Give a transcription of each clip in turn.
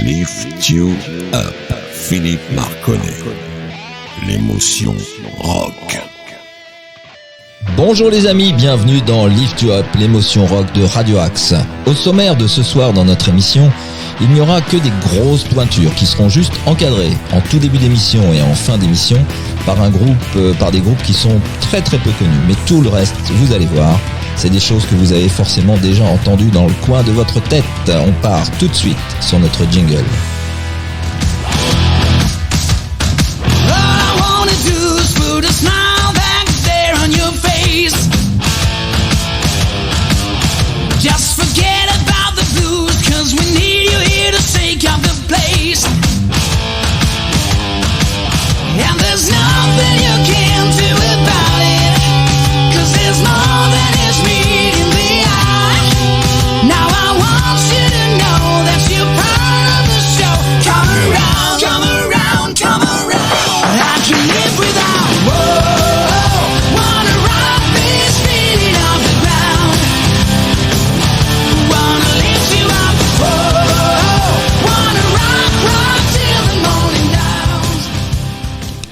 Lift You Up, Philippe Marconnet. L'émotion rock. Bonjour les amis, bienvenue dans Lift You Up, l'émotion rock de Radio Axe. Au sommaire de ce soir dans notre émission, il n'y aura que des grosses pointures qui seront juste encadrées en tout début d'émission et en fin d'émission par des groupes qui sont très peu connus. Mais tout le reste, vous allez voir, c'est des choses que vous avez forcément déjà entendues dans le coin de votre tête. On part tout de suite sur notre jingle. Just forget about the blues, 'cause we need you here to shake up the place. And there's nothing you can do about it, 'cause there's more than is meeting the eye. Now I want you to know that you're part of the show. Come around, come around, come around. I can live without, whoa, wanna rock this beat off the ground. Wanna lift you up, whoa, wanna rock till the morning dawns.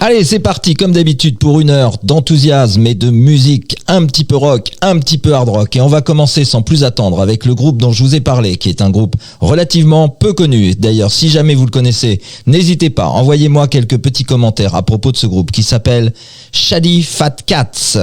Allez, c'est parti comme d'habitude pour une heure d'enthousiasme et de musique un petit peu rock, un petit peu hard rock. Et on va commencer sans plus attendre avec le groupe dont je vous ai parlé, qui est un groupe relativement peu connu. D'ailleurs, si jamais vous le connaissez, n'hésitez pas, envoyez-moi quelques petits commentaires à propos de ce groupe qui s'appelle Shady Fat Cats.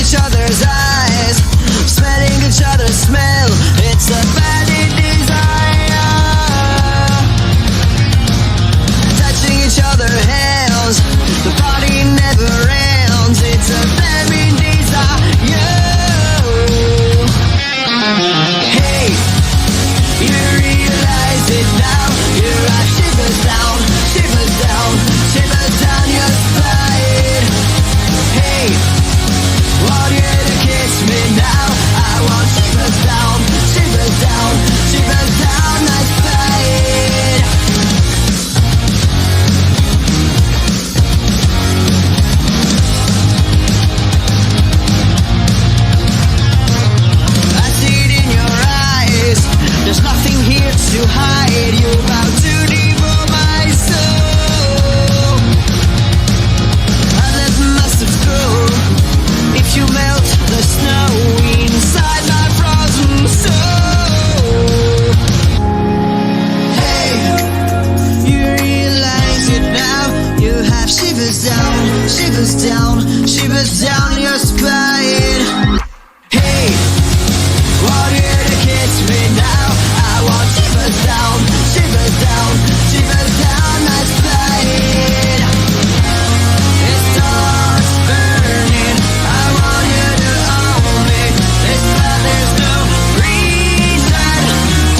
Each other's eyes, smelling each other's smell. It's a body desire. Touching each other's hands, the party never ends. It's a very desire. Hey, you realize it now. Your eyes shivers down, shivers down, shivers down your spine. Hey, want you to kiss me now. I want shivers down, shivers down, shivers down my spine. I see it in your eyes. There's nothing here to hide. You're about to devour my soul. And it must have grown if you melt the snow inside my frozen soul. Hey, you realize it now. You have shivers down, shivers down, shivers down your spine. Hey, want you to kiss me now. I want shivers down, shivers down, shivers down my spine. It starts burning. I want you to own me. It's that there's no reason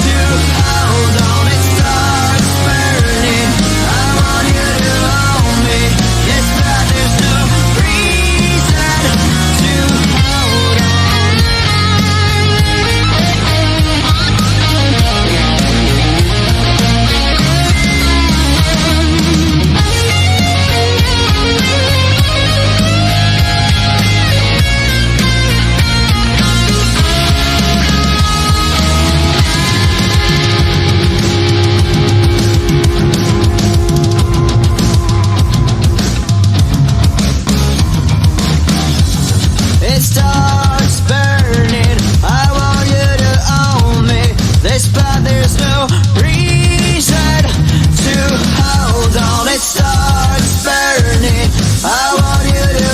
to hold on. It starts burning. I want you to own me. It's that there's no reason to hold on. It starts burning. I want you to own me. This but there's no reason to hold on. It starts burning. I want you to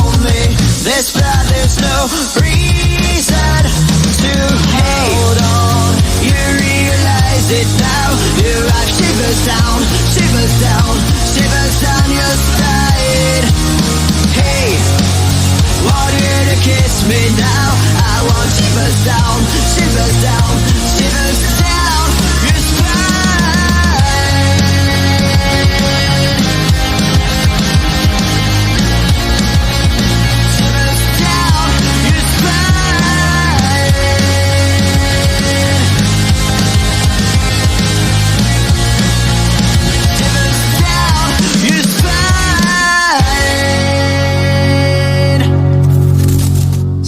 own me. This but there's no reason to hold on. You realize it now. Your eyes shivers down, shivers down, shivers down your spine. Hey, want you to kiss me now. I want shivers down, shivers down, shivers down your spine. Shivers down your spine. Shivers down.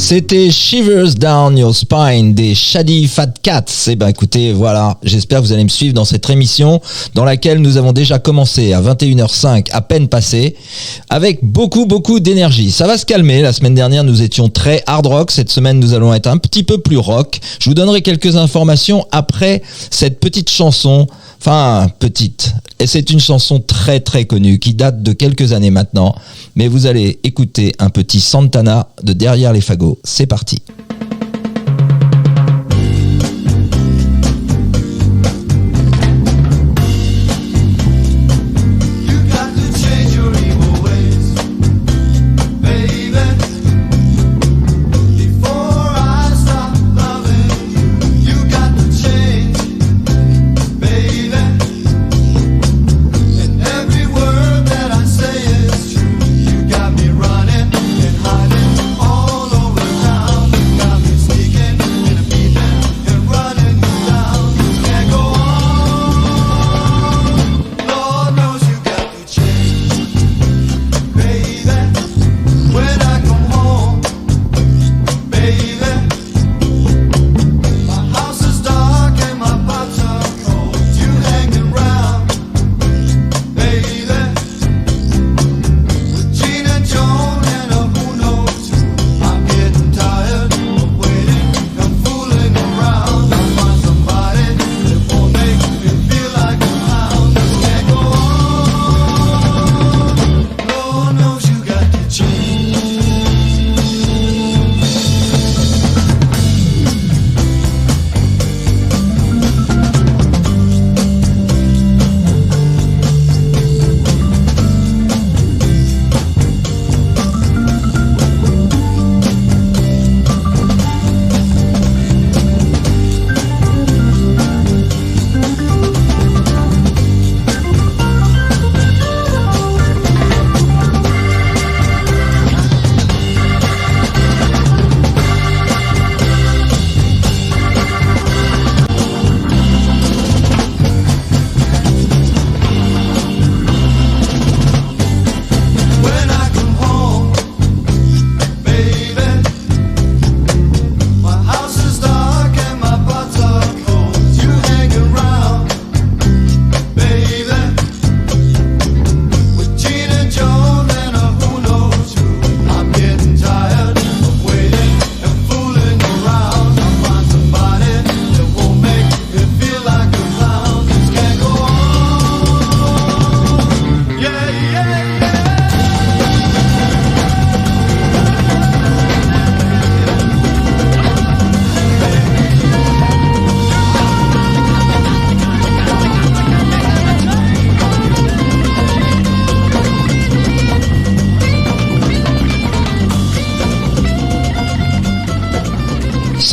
C'était Shivers Down Your Spine des Shady Fat Cats. Eh ben écoutez, voilà, j'espère que vous allez me suivre dans cette émission dans laquelle nous avons déjà commencé à 21h05 à peine passé avec beaucoup d'énergie. Ça va se calmer, la semaine dernière nous étions très hard rock, cette semaine nous allons être un petit peu plus rock. Je vous donnerai quelques informations après cette petite chanson. Enfin, petite. Et c'est une chanson très connue qui date de quelques années maintenant. Mais vous allez écouter un petit Santana de Derrière les fagots. C'est parti.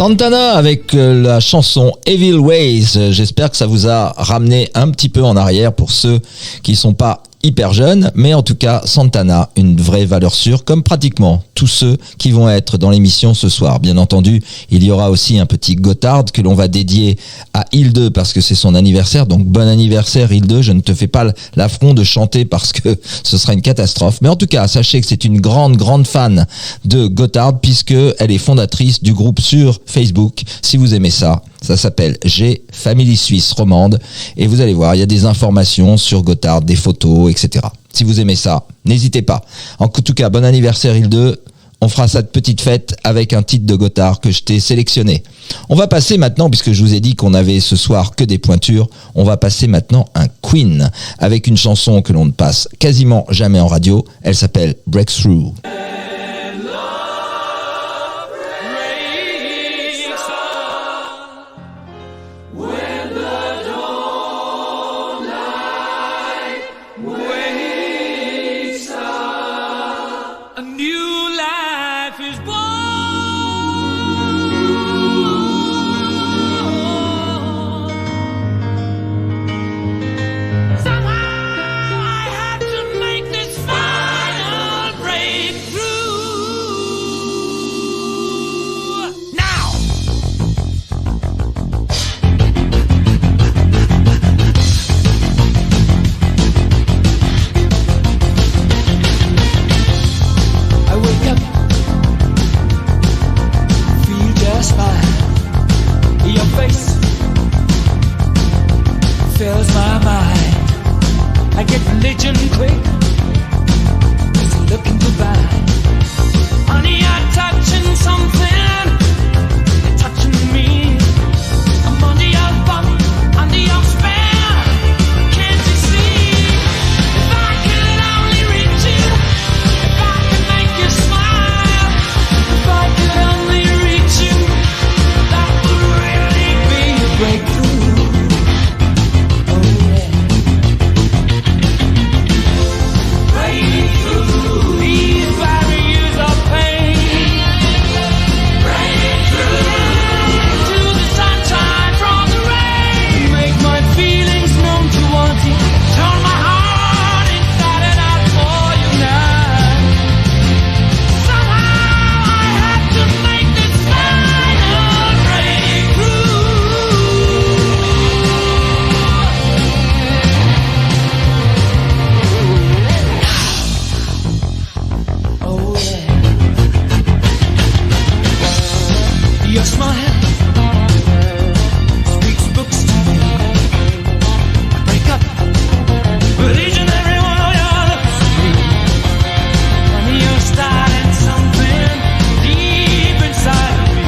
Santana avec la chanson Evil Ways. J'espère que ça vous a ramené un petit peu en arrière pour ceux qui sont pas hyper jeune, mais en tout cas Santana, une vraie valeur sûre, comme pratiquement tous ceux qui vont être dans l'émission ce soir. Bien entendu, il y aura aussi un petit Gotthard que l'on va dédier à Hilde parce que c'est son anniversaire, donc bon anniversaire Hilde, je ne te fais pas l'affront de chanter parce que ce sera une catastrophe, mais en tout cas, sachez que c'est une grande fan de Gotthard puisque elle est fondatrice du groupe sur Facebook. Si vous aimez ça, ça s'appelle G Family Suisse Romande et vous allez voir, il y a des informations sur Gotthard, des photos, etc. Si vous aimez ça, n'hésitez pas. En tout cas, bon anniversaire Hilde. On fera cette petite fête avec un titre de Gotthard que je t'ai sélectionné. On va passer maintenant, puisque je vous ai dit qu'on avait ce soir que des pointures, on va passer maintenant un Queen avec une chanson que l'on ne passe quasiment jamais en radio. Elle s'appelle Breakthrough. Somehow I had to make this final breakthrough. religion quick. Looking goodbye. Honey, you're touching something. You're touching me. I'm under your body, under your spell. Can't you see? If I could only reach you, if I could make you smile, if I could only reach you, that would really be a breakthrough. Oh yeah. Breakthrough. These barriers of pain. Breakthrough. To the sunshine from the rain. Make my feelings known to want you. Turn my heart inside and out for you now. Somehow I had to make this final breakthrough. Oh yeah. Your smile speaks books to me. Break up with each and every one of your lips. Honey, you're starting something deep inside of me.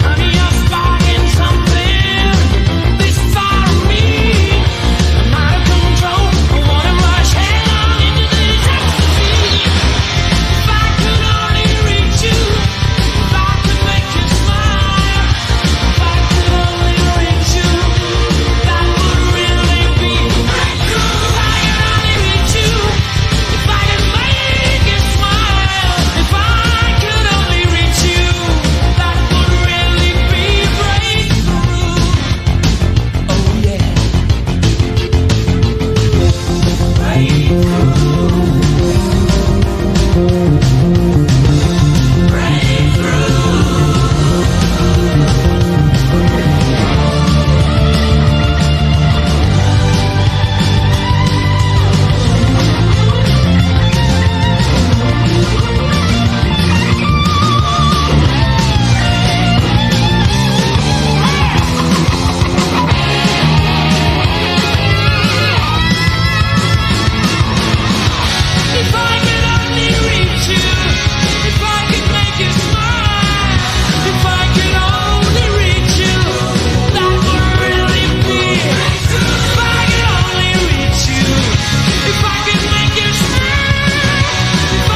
Honey, you're sparking something this far of me. I'm out of control. I wanna rush headlong into this ecstasy. If I could only reach you, if I could make you smile, if I could only reach you, that would really be breakthrough. If I could only reach you, if I could make you smile, if I could only reach you, that would really be breakthrough. Oh yeah. If I could only reach you, if I could make you smile, if I could only reach you, that would really be. If I could only reach you, if I could make you smile, if I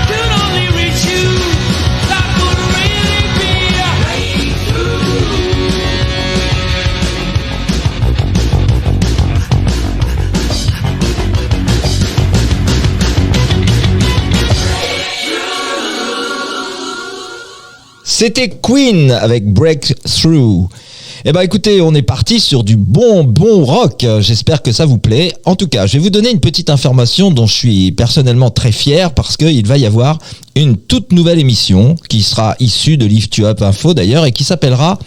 could only reach you, that would really be a breakthrough. C'était Queen avec Breakthrough. Eh ben écoutez, on est parti sur du bon rock. J'espère que ça vous plaît. En tout cas, je vais vous donner une petite information dont je suis personnellement très fier parce qu'il va y avoir une toute nouvelle émission qui sera issue de Lift You Up Info d'ailleurs et qui s'appellera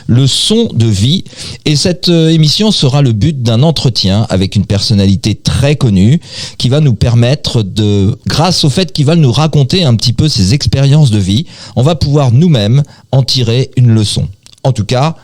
Le Son de Vie. Et cette émission sera le but d'un entretien avec une personnalité très connue qui va nous permettre grâce au fait qu'il va nous raconter un petit peu ses expériences de vie, on va pouvoir nous-mêmes en tirer une leçon. En tout cas,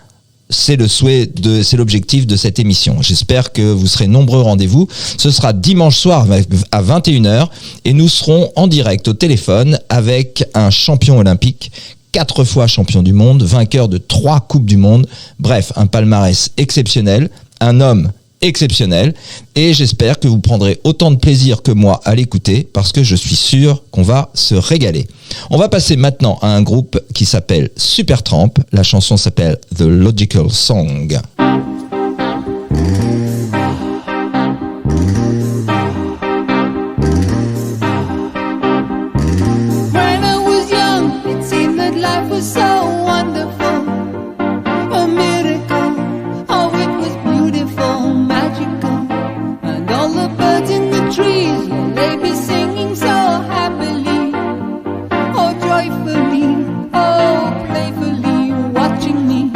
c'est c'est l'objectif de cette émission. J'espère que vous serez nombreux au rendez-vous. Ce sera dimanche soir à 21h et nous serons en direct au téléphone avec un champion olympique, 4 fois champion du monde, vainqueur de 3 coupes du monde. Bref, un palmarès exceptionnel, un homme exceptionnel et j'espère que vous prendrez autant de plaisir que moi à l'écouter parce que je suis sûr qu'on va se régaler. On va passer maintenant à un groupe qui s'appelle Supertramp. La chanson s'appelle The Logical Song. When I was young, it seemed that life was so wonderful, a miracle. Oh, it was beautiful, magical, and all the birds in the trees, well, they be singing so happily, oh joyfully, oh playfully, watching me.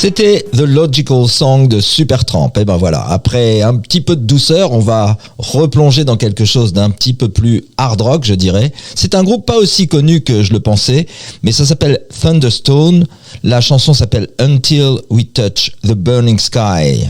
C'était The Logical Song de Supertramp. Et ben voilà, après un petit peu de douceur, on va replonger dans quelque chose d'un petit peu plus hard rock, je dirais. C'est un groupe pas aussi connu que je le pensais, mais ça s'appelle Thunderstone. La chanson s'appelle Until We Touch the Burning Sky.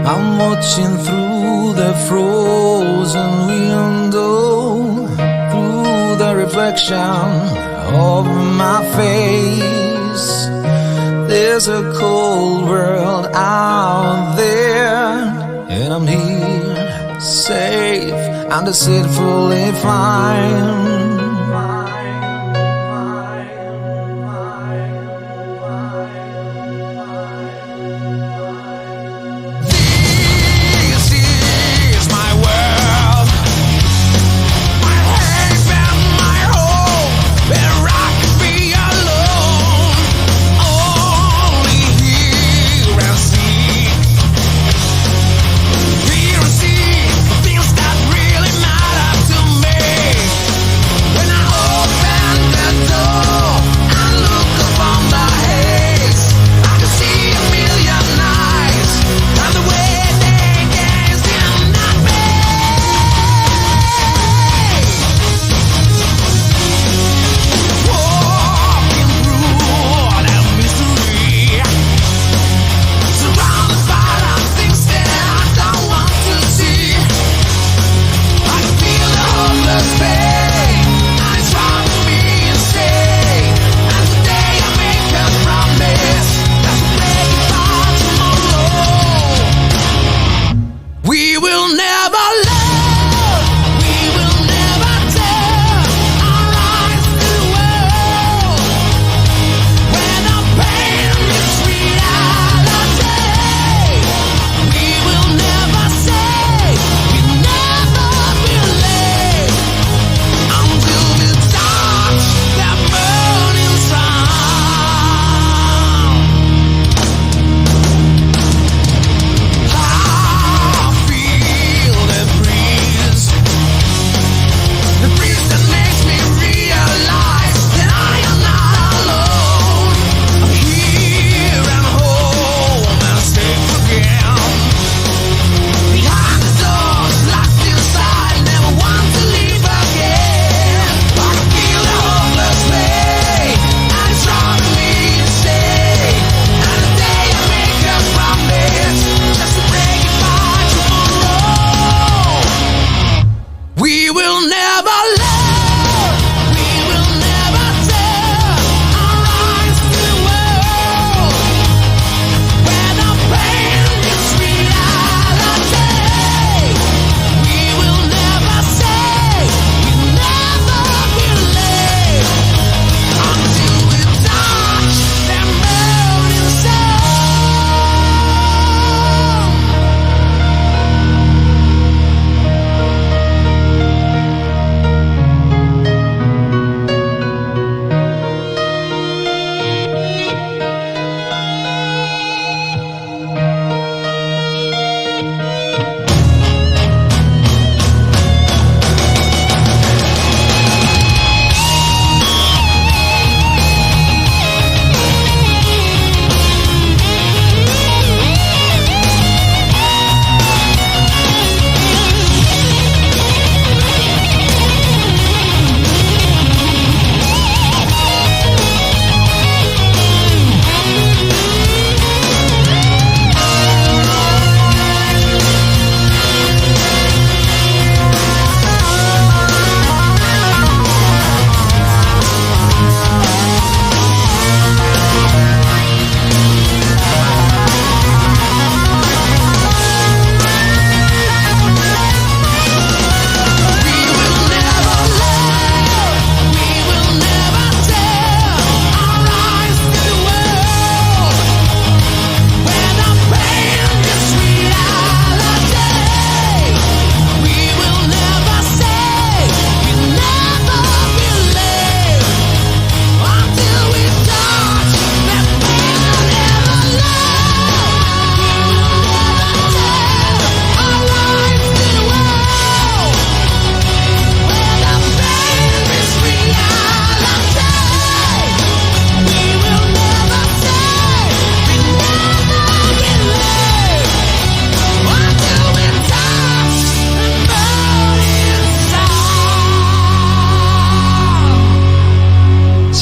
I'm watching through the frozen window, through the reflection of my face. There's a cold world out there, and I'm here, safe and deceitfully fine.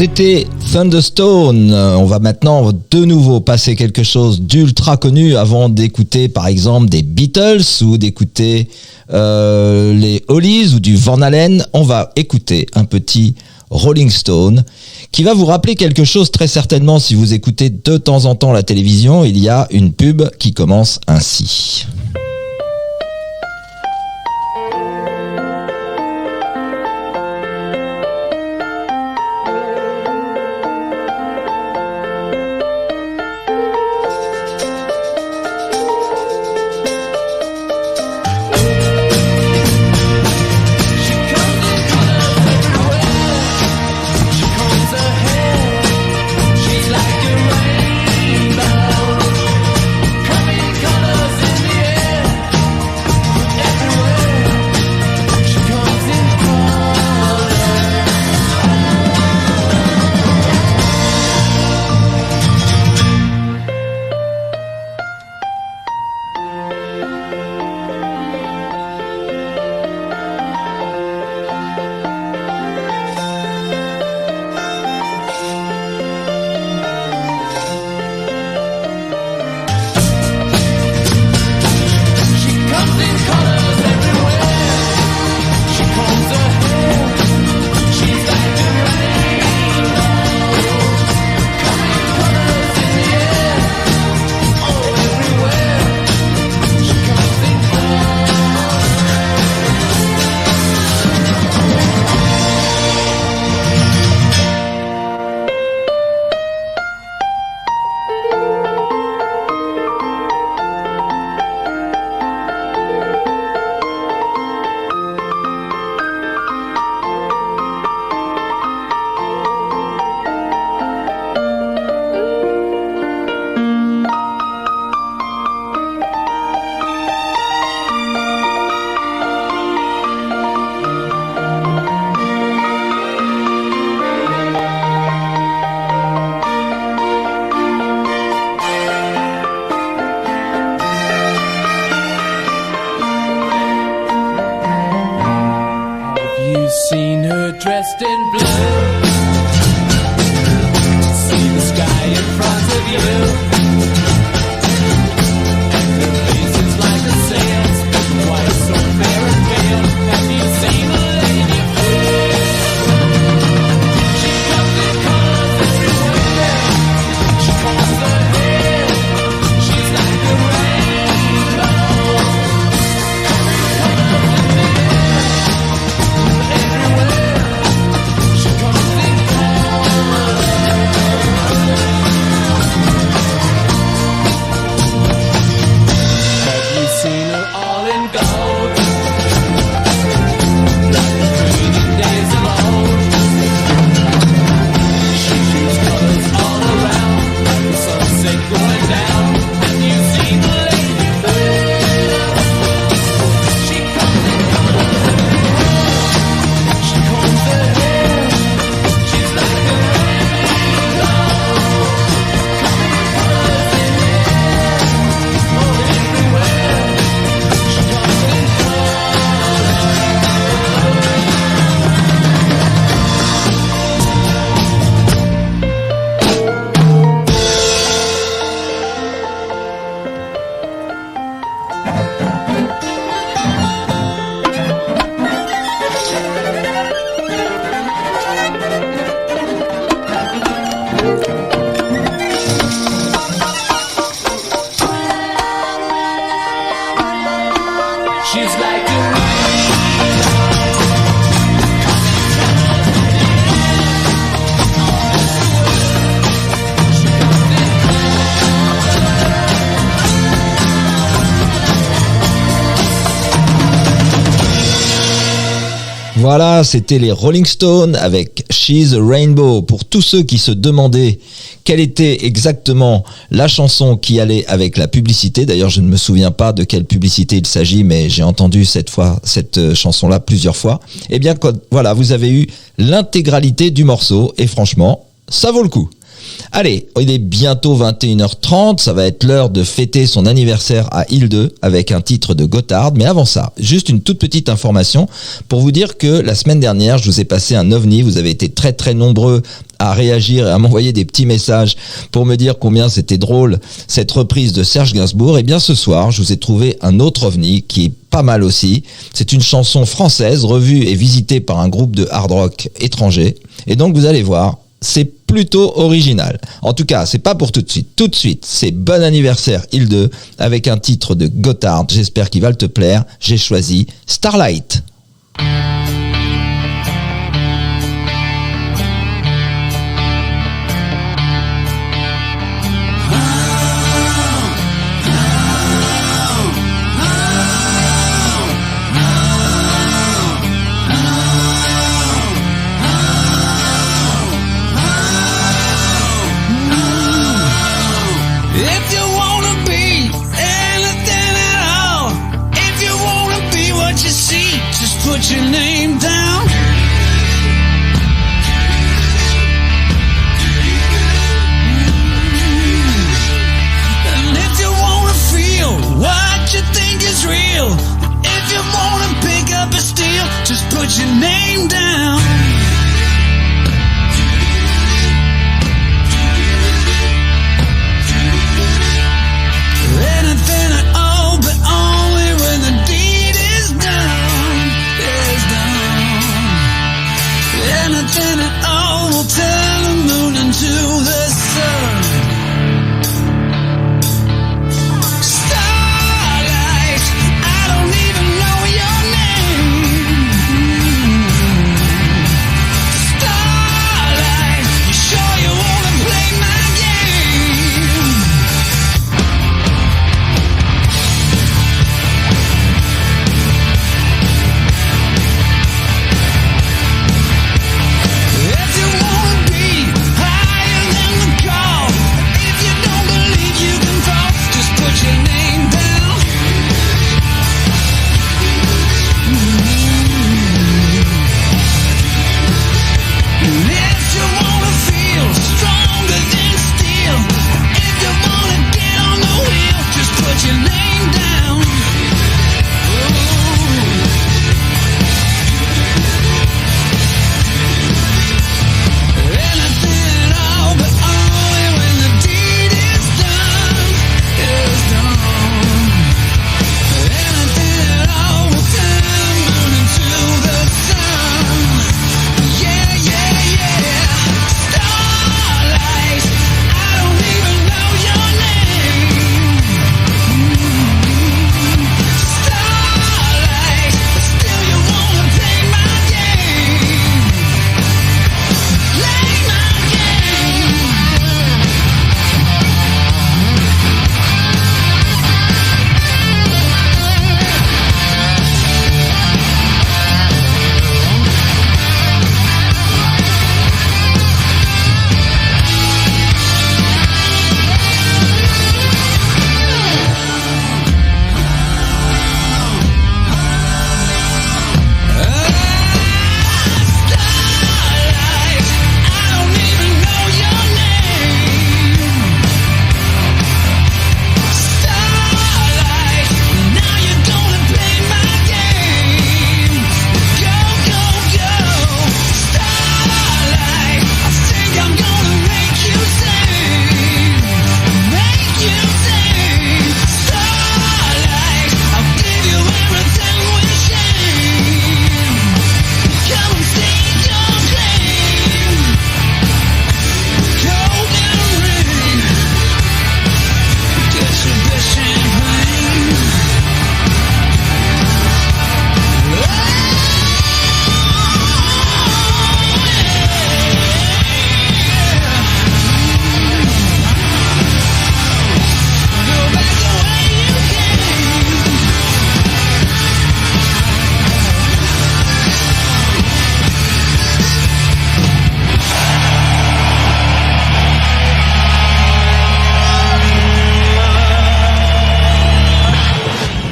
C'était Thunderstone. On va maintenant de nouveau passer quelque chose d'ultra connu avant d'écouter par exemple des Beatles ou d'écouter les Hollies ou du Van Halen. On va écouter un petit Rolling Stone qui va vous rappeler quelque chose très certainement si vous écoutez de temps en temps la télévision. Il y a une pub qui commence ainsi. Seen her dressed in blue. See the sky in front of you. Her face is like a sail, spoken white, so fair and pale. Have you seen a lady blue? She comes in colors everywhere. She combs her hair. She's like a rainbow. Voilà, c'était les Rolling Stones avec She's a Rainbow. Pour tous ceux qui se demandaient quelle était exactement la chanson qui allait avec la publicité, d'ailleurs je ne me souviens pas de quelle publicité il s'agit, mais j'ai entendu cette chanson-là plusieurs fois. Eh bien voilà, vous avez eu l'intégralité du morceau et franchement, ça vaut le coup. Allez, il est bientôt 21h30, ça va être l'heure de fêter son anniversaire à Île 2 avec un titre de Gotthard. Mais avant ça, juste une toute petite information pour vous dire que la semaine dernière, je vous ai passé un ovni. Vous avez été très très nombreux à réagir et à m'envoyer des petits messages pour me dire combien c'était drôle cette reprise de Serge Gainsbourg. Et bien ce soir, je vous ai trouvé un autre ovni qui est pas mal aussi. C'est une chanson française revue et visitée par un groupe de hard rock étranger. Et donc vous allez voir, c'est plutôt original. En tout cas, c'est pas pour tout de suite. Tout de suite, c'est Bon anniversaire Île 2 avec un titre de Gotthard. J'espère qu'il va te plaire. J'ai choisi Starlight. If you wanna be anything at all, if you wanna be what you see, just put your name down. And if you wanna feel what you think is real, if you wanna pick up a steal, just put your name down. Anything at all, but only when the deed is done, is done. Anything at all will turn the moon into the sun. Starlight, I don't even know your name.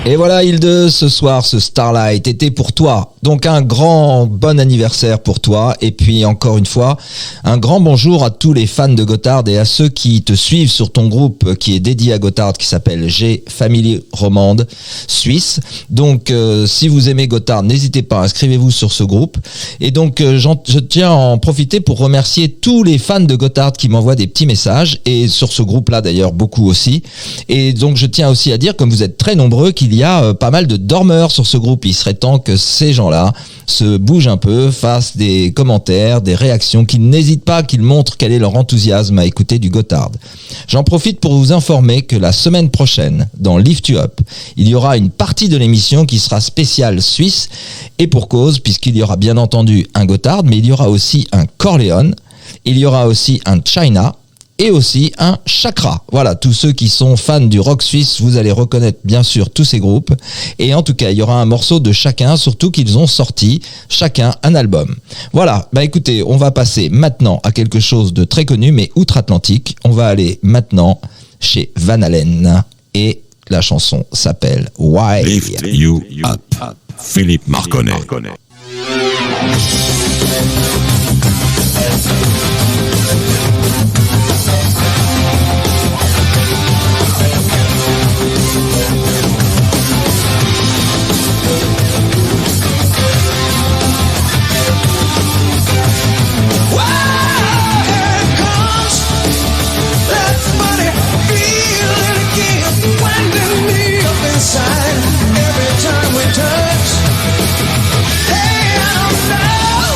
Et voilà Hilde, ce soir ce Starlight était pour toi. Donc un grand bon anniversaire pour toi. Et puis encore une fois, un grand bonjour à tous les fans de Gotthard et à ceux qui te suivent sur ton groupe qui est dédié à Gotthard, qui s'appelle G Family Romande Suisse. Donc si vous aimez Gotthard, n'hésitez pas, inscrivez-vous sur ce groupe. Et donc je tiens à en profiter pour remercier tous les fans de Gotthard qui m'envoient des petits messages, et sur ce groupe-là d'ailleurs beaucoup aussi. Et donc je tiens aussi à dire, comme vous êtes très nombreux, qu'il y a pas mal de dormeurs sur ce groupe. Il serait temps que ces gens-là se bougent un peu, fassent des commentaires, des réactions, qu'ils n'hésitent pas, qu'ils montrent quel est leur enthousiasme à écouter du Gotthard. J'en profite pour vous informer que la semaine prochaine, dans Lift You Up, il y aura une partie de l'émission qui sera spéciale suisse, et pour cause, puisqu'il y aura bien entendu un Gotthard, mais il y aura aussi un Corleone, il y aura aussi un China, et aussi un Chakra. Voilà, tous ceux qui sont fans du rock suisse, vous allez reconnaître bien sûr tous ces groupes. Et en tout cas, il y aura un morceau de chacun, surtout qu'ils ont sorti chacun un album. Voilà, bah écoutez, on va passer maintenant à quelque chose de très connu, mais outre-Atlantique. On va aller maintenant chez Van Halen. Et la chanson s'appelle Why. Lift You Up. Philippe Marconnet. Every time we touch, hey, I don't know.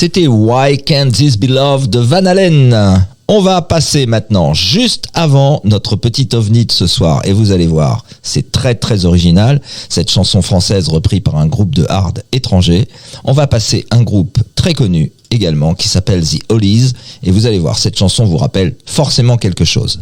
C'était Why Can't This Be Love de Van Halen. On va passer maintenant, juste avant notre petit ovni de ce soir. Et vous allez voir, c'est très très original. Cette chanson française reprise par un groupe de hard étranger. On va passer un groupe très connu également qui s'appelle The Hollies et vous allez voir, cette chanson vous rappelle forcément quelque chose.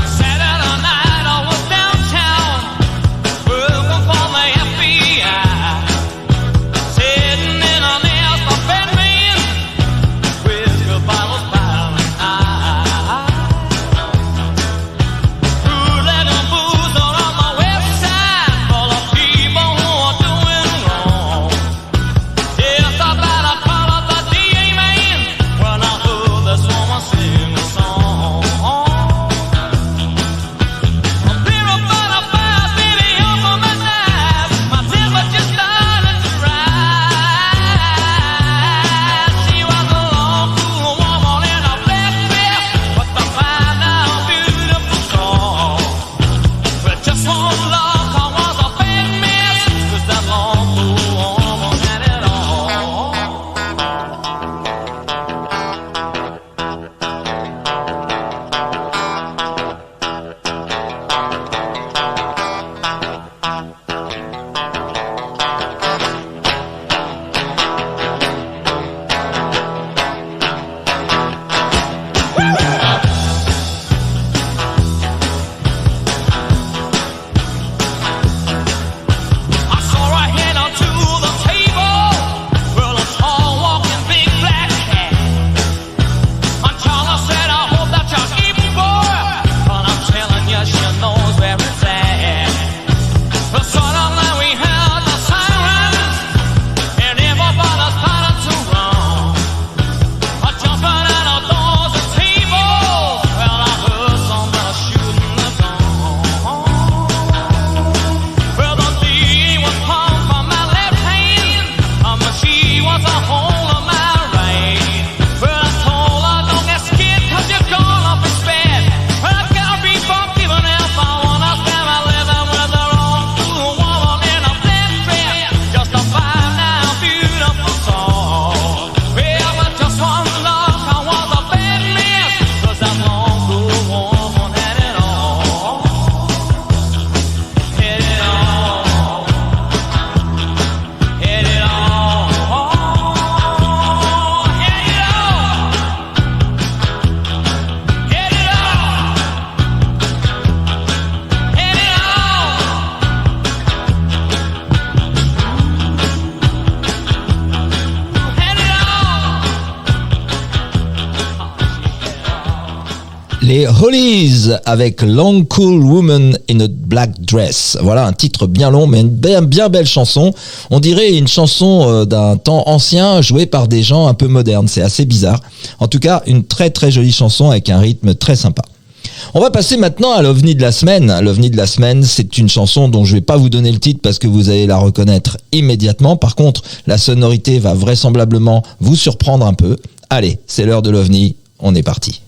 Saturday night I was downtown, working for the FBI, sitting in an ass of Batman, whiskey bottles piling high. Roulette and booze on the west side, full of people who are doing wrong. Just about a call up the DA man when I heard this woman sing a song. Just one look, I was a bad mess, 'cause that long blue woman had it all. I saw her head onto the table, well, a tall walking big black cat. And Charlie said, I hope that you're keeping boy, but I'm telling you, she knows where it's at. But suddenly we heard the sirens, and everybody started to run. I jumping out of doors and tables, well, I heard somebody shooting the gun. Well, the DA was palm from my left hand, and she was a hold of my right. Well, I told her, don't get scared, 'cause you're gonna be spared. Well, I gotta be forgiven if I wanna spend my living with the wrong fool woman in a black dress. Just a fine, now beautiful song. Well, but just one look, I was a bad mess, 'cause that long blue woman had it all. Had it all. Had it all. Had it all. Had it all. Had it all. Had it all. Les Hollies avec Long Cool Woman in a Black Dress. Voilà un titre bien long mais une bien belle chanson. On dirait une chanson d'un temps ancien jouée par des gens un peu modernes. C'est assez bizarre. En tout cas, une très très jolie chanson avec un rythme très sympa. On va passer maintenant à l'OVNI de la semaine. L'OVNI de la semaine, c'est une chanson dont je vais pas vous donner le titre parce que vous allez la reconnaître immédiatement. Par contre, la sonorité va vraisemblablement vous surprendre un peu. Allez, c'est l'heure de l'OVNI. On est parti.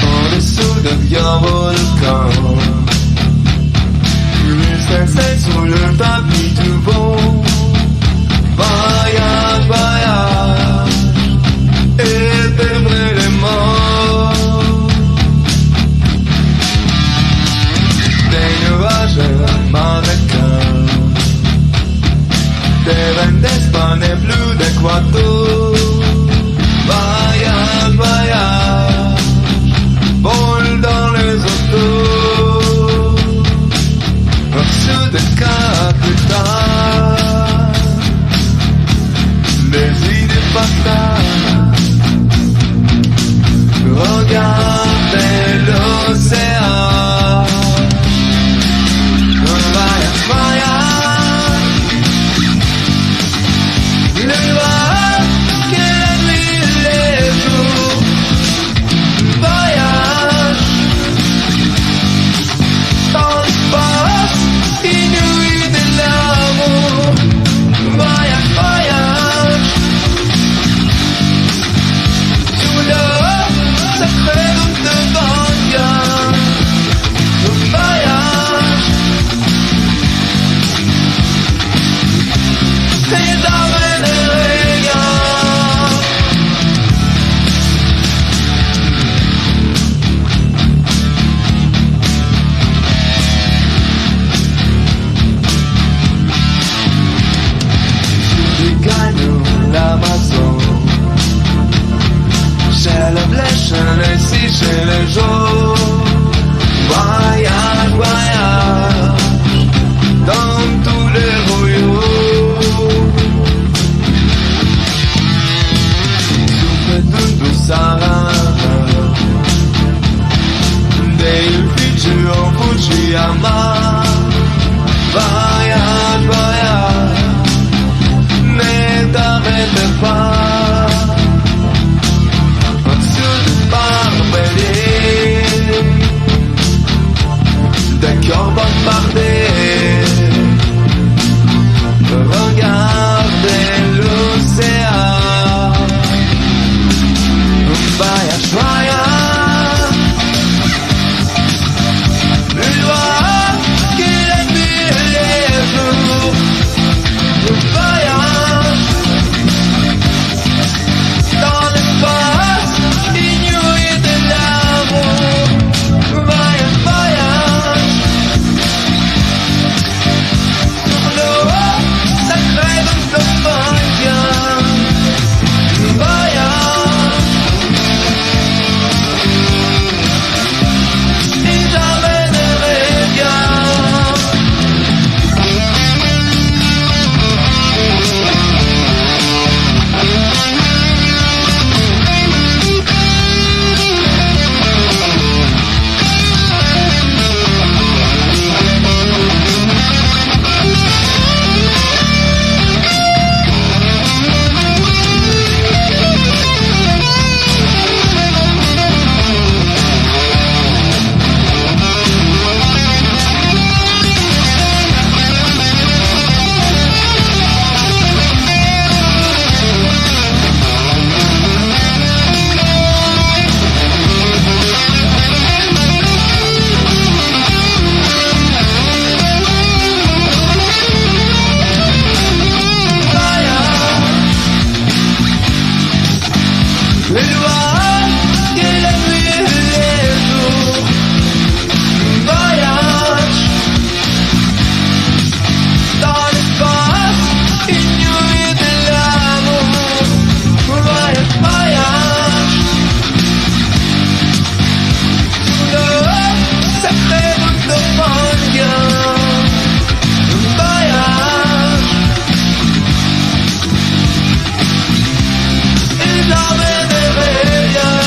On est sous de vieux volcans. Juste sur le tapis du vent. Voyage, voyage, éteindre les morts. Des nuages mannequins. Des vents d'Espagne et plus d'Équateur. Voyage, voyage, vole dans les autos. Au-dessus de capitales, les idées fatales. Regardez l'océan. Voyage, voyage, le nuage qui la nuit et les jours. Voyage dans les jours. Voyage, voyage dans tous les royaumes. Souffle d'un douceur del futuro Fujiyama. Voyage, voyage, ne t'arrête pas. Au-dessus du barbelé, d'un cœur bombardé, regardez l'océan. Voyage, voyage, plus loin que la nuit et les jours. Voyage dans l'espace ignoré de l'amour. Voyage, voyage sur l'eau sacrée de l'Ophania. Voyage et jamais ne reviens. Plus loin que la nuit et les jours. Voyage dans l'espace ignoré de l'amour. Voyage, voyage sur l'eau sacrée de l'Ophania. Voyage et jamais ne reviens.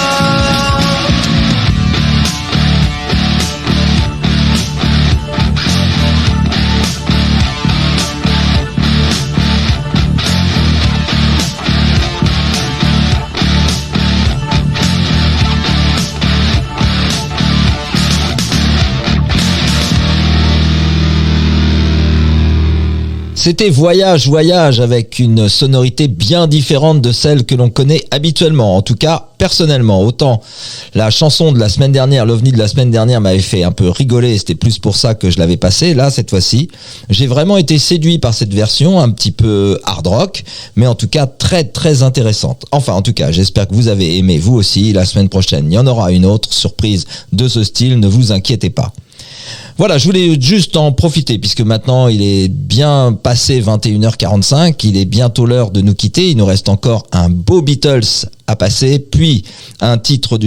C'était Voyage, Voyage avec une sonorité bien différente de celle que l'on connaît habituellement. En tout cas, personnellement, autant la chanson de la semaine dernière, l'OVNI de la semaine dernière m'avait fait un peu rigoler, c'était plus pour ça que je l'avais passé. Là, cette fois-ci, j'ai vraiment été séduit par cette version, un petit peu hard rock, mais en tout cas très très intéressante. Enfin, en tout cas, j'espère que vous avez aimé vous aussi. La semaine prochaine, il y en aura une autre surprise de ce style, ne vous inquiétez pas. Voilà, je voulais juste en profiter puisque maintenant il est bien passé 21h45, il est bientôt l'heure de nous quitter, il nous reste encore un beau Beatles à passer, puis un titre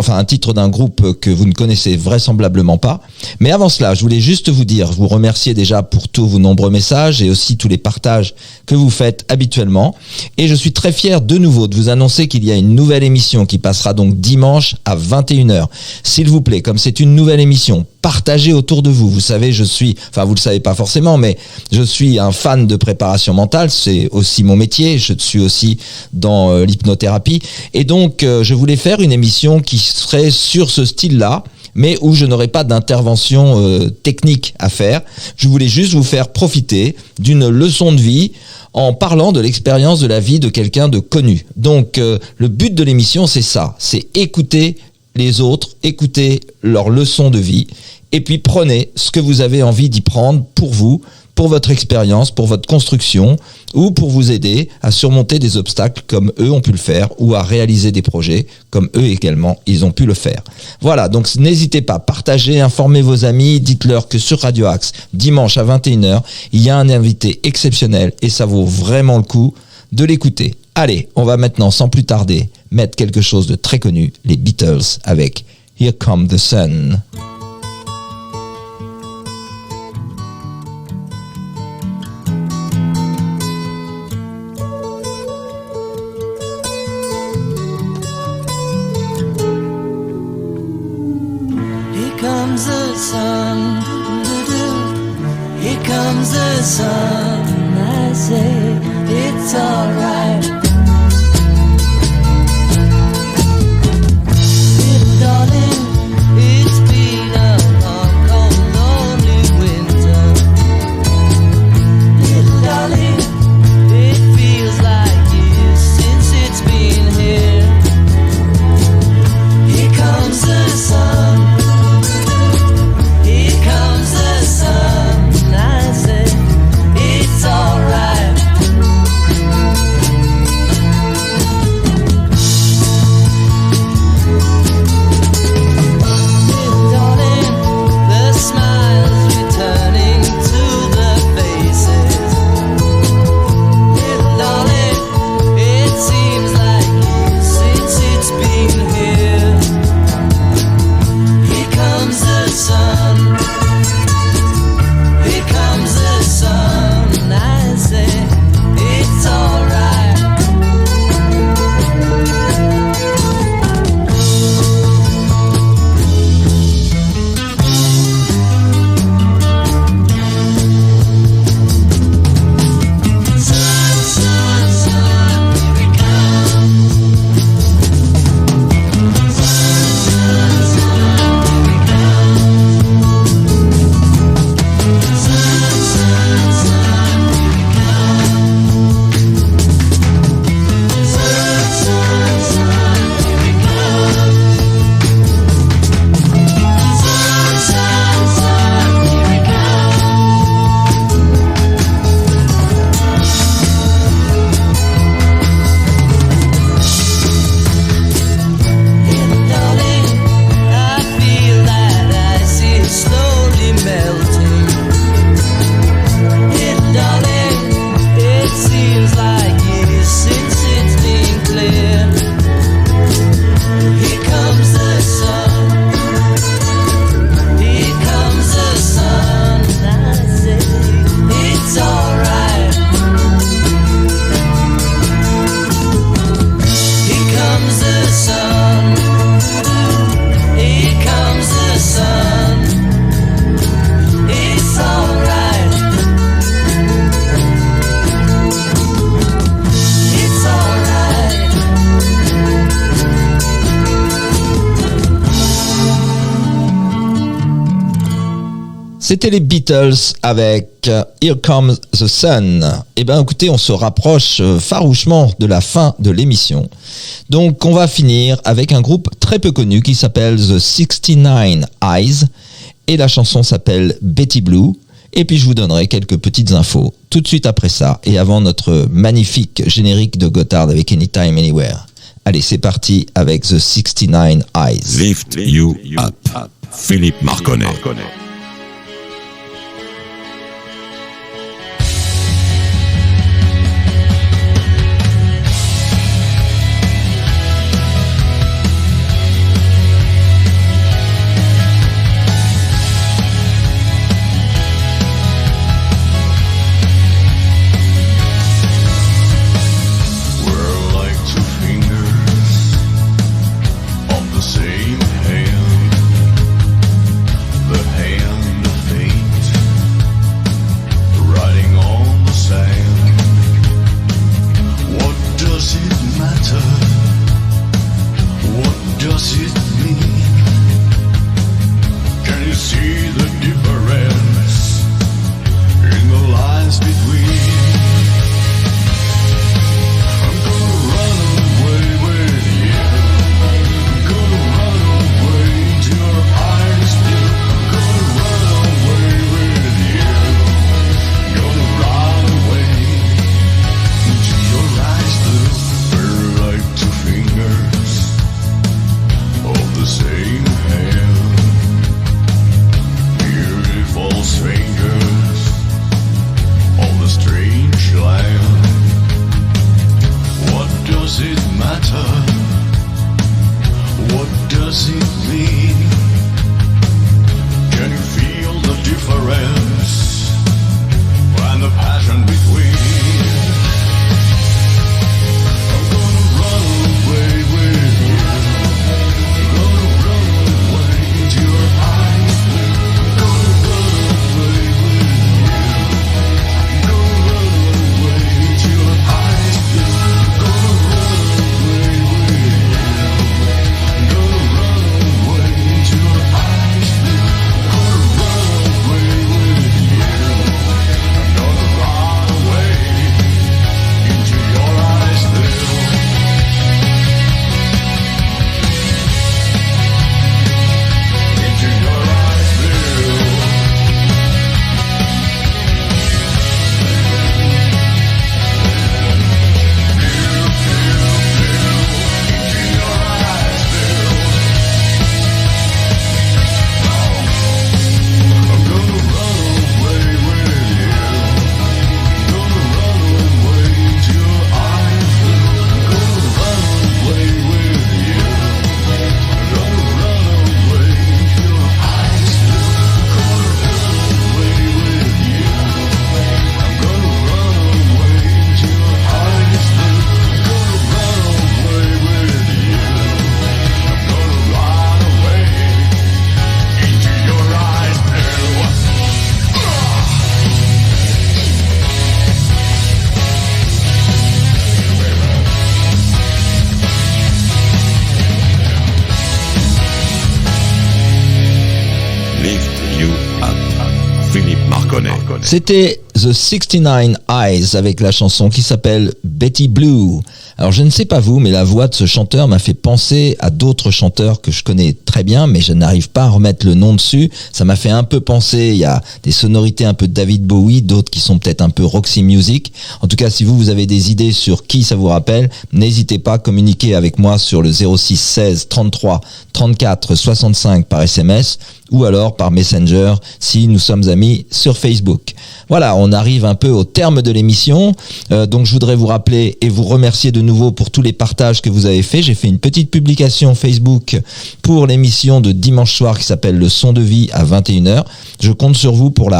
un titre d'un groupe que vous ne connaissez vraisemblablement pas. Mais avant cela, je voulais juste vous remercier déjà pour tous vos nombreux messages et aussi tous les partages que vous faites habituellement. Et je suis très fier de nouveau de vous annoncer qu'il y a une nouvelle émission qui passera donc dimanche à 21h. S'il vous plaît, comme c'est une nouvelle émission, partagez autour de vous. Vous savez, vous le savez pas forcément, mais je suis un fan de préparation mentale, c'est aussi mon métier, je suis aussi dans l'hypnothérapie. Et donc, je voulais faire une émission qui serait sur ce style-là, mais où je n'aurais pas d'intervention technique à faire. Je voulais juste vous faire profiter d'une leçon de vie en parlant de l'expérience de la vie de quelqu'un de connu. Donc, le but de l'émission, c'est ça, c'est écouter les autres, écouter leurs leçons de vie, et puis prenez ce que vous avez envie d'y prendre pour vous, pour votre expérience, pour votre construction, ou pour vous aider à surmonter des obstacles comme eux ont pu le faire, ou à réaliser des projets comme eux également, ils ont pu le faire. Voilà, donc n'hésitez pas, partagez, informez vos amis, dites-leur que sur Radio Axe, dimanche à 21h, il y a un invité exceptionnel, et ça vaut vraiment le coup de l'écouter. Allez, on va maintenant, sans plus tarder, mettre quelque chose de très connu, les Beatles avec Here Comes the Sun. Here comes the sun, here comes the sun. I say it's alright. Little darling, it's been a long, cold, lonely winter. Little darling, it feels like years since it's been here. Here comes the sun. Here comes the sun. I say it's alright. Little darling, the smiles returning to the faces. Little darling, it seems like years since it's been here. Here comes the sun. Here comes the sun. I say it's alright. Sun, sun, sun, here it comes. Sun, sun, sun, here it comes. Sun, sun, sun, here it comes. Sun, sun, sun, here it comes. Sun, sun, sun, here it comes. Little darling, I feel that ice is slowly melting. Little darling, it seems like years since it's been clear. Here comes the sun. Here comes the sun. I say it's alright. Here comes the sun. Here comes the sun. It's alright. It's alright. C'était les Beatles avec Here Comes the Sun. Eh bien écoutez, on se rapproche farouchement de la fin de l'émission. Donc on va finir avec un groupe très peu connu qui s'appelle The 69 Eyes. Et la chanson s'appelle Betty Blue. Et puis je vous donnerai quelques petites infos tout de suite après ça. Et avant notre magnifique générique de Gotthard avec Anytime Anywhere. Allez, c'est parti avec The 69 Eyes. Lift You Up. Philippe Marconnet. We're like two fingers of the same hand, the hand of fate, writing on the sand. What does it matter? What does it mean? Can you see the difference in the lines between? I'm gonna run away with you. I'm gonna run away to your eyes blue. I'm gonna run away with you. Gonna run away to your eyes blue. We're like two fingers of C'était The 69 Eyes avec la chanson qui s'appelle Betty Blue. Alors je ne sais pas vous, mais la voix de ce chanteur m'a fait penser à d'autres chanteurs que je connais très bien, mais je n'arrive pas à remettre le nom dessus. Ça m'a fait un peu penser, il y a des sonorités un peu David Bowie, d'autres qui sont peut-être un peu Roxy Music. En tout cas, si vous avez des idées sur qui ça vous rappelle, n'hésitez pas à communiquer avec moi sur le 06 16 33 34 65 par SMS ou alors par Messenger si nous sommes amis sur Facebook. Voilà, on arrive un peu au terme de l'émission, donc je voudrais vous rappeler et vous remercier de nouveau pour tous les partages que vous avez faits. J'ai fait une petite publication Facebook pour l'émission de dimanche soir qui s'appelle Le Son de Vie à 21h. Je compte sur vous pour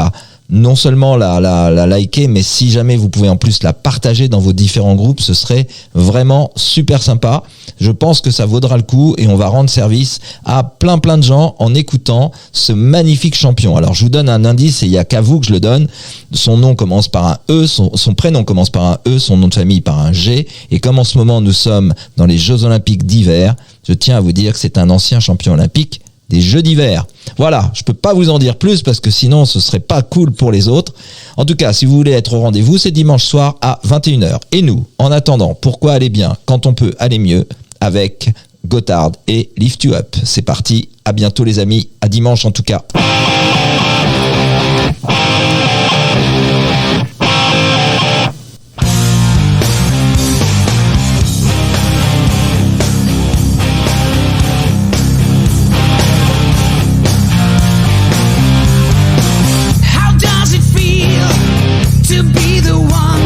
non seulement la liker, mais si jamais vous pouvez en plus la partager dans vos différents groupes, ce serait vraiment super sympa. Je pense que ça vaudra le coup et on va rendre service à plein de gens en écoutant ce magnifique champion. Alors je vous donne un indice et il n'y a qu'à vous que je le donne. Son nom commence par un E, son prénom commence par un E, son nom de famille par un G. Et comme en ce moment nous sommes dans les Jeux Olympiques d'hiver, je tiens à vous dire que c'est un ancien champion olympique des Jeux d'hiver. Voilà, je peux pas vous en dire plus parce que sinon ce serait pas cool pour les autres. En tout cas, si vous voulez être au rendez-vous, c'est dimanche soir à 21h. Et nous, en attendant, pourquoi aller bien quand on peut aller mieux avec Gotthard et Lift You Up. C'est parti, à bientôt les amis, à dimanche en tout cas. How does it feel to be the one?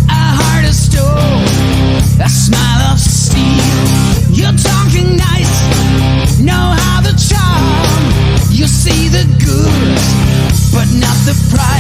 A heart of stone, a smile of steel. You're talking nice, know how to charm. You see the good, but not the price.